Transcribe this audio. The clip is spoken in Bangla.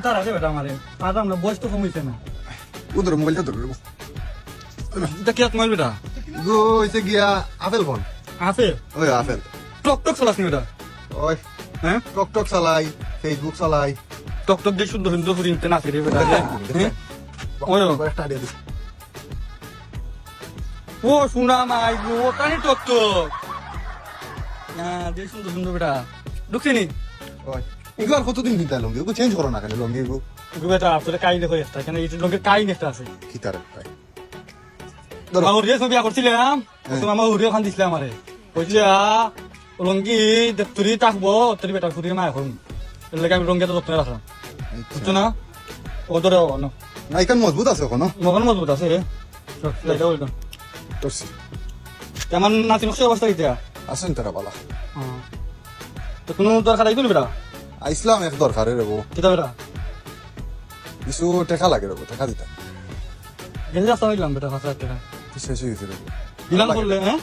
তার আছে বেটা আমারে আর আমরা বয়স তো কমিছে না ওদের মোবাইলটা ধরে নেবো এটা কি তোমার বেটা গো হইছে গিয়া আপেল ফোন আছে ওই আপেল টক টক চালাস নি বেটা ওই হ্যাঁ টক চালাই ফেসবুক চালাই টক টক দিয়ে সুন্দর সুন্দর ফুরি নিতে না ফিরে বেটা ওই একটা দিয়ে দিস ও শোনা মাই গো কানি টক টক না দিয়ে সুন্দর সুন্দর বেটা ঢুকছিনি ওই এগুলো আর কতদিন কিনতে লঙ্গি ওকে চেঞ্জ করো না কেন লঙ্গি এগুলো বেটা আসলে কাই দেখো একটা এখানে এই লোকের কাই একটা আছে কি তার ভাই আমার রেস বিয়া করছিলাম আমার উড়ে ওখান দিছিলাম আমারে কইছিল রঙ্গি তুই থাকবো তোর বেটা ফুরি মা এখন এর লাগে আমি রঙ্গিটা যত্ন রাখলাম বুঝছো না ও ধরে না না এখান মজবুত আছে ওখানে মগন মজবুত আছে লাইটা বলতো তোরছি কেমন নাতি নকশা অবস্থা কিটা আসেন তারা বালা তো কোনো দরকার আইতো বেটা আইসলাম এক দরকারে রেবো কিতা বেটা কিছু টেকা লাগে রেবো টেকা দিতা গেলে রাস্তা হইলাম বেটা 5 লাখ টাকা শেষ হয়ে গেছে রেবো দিলাম করলে হ্যাঁ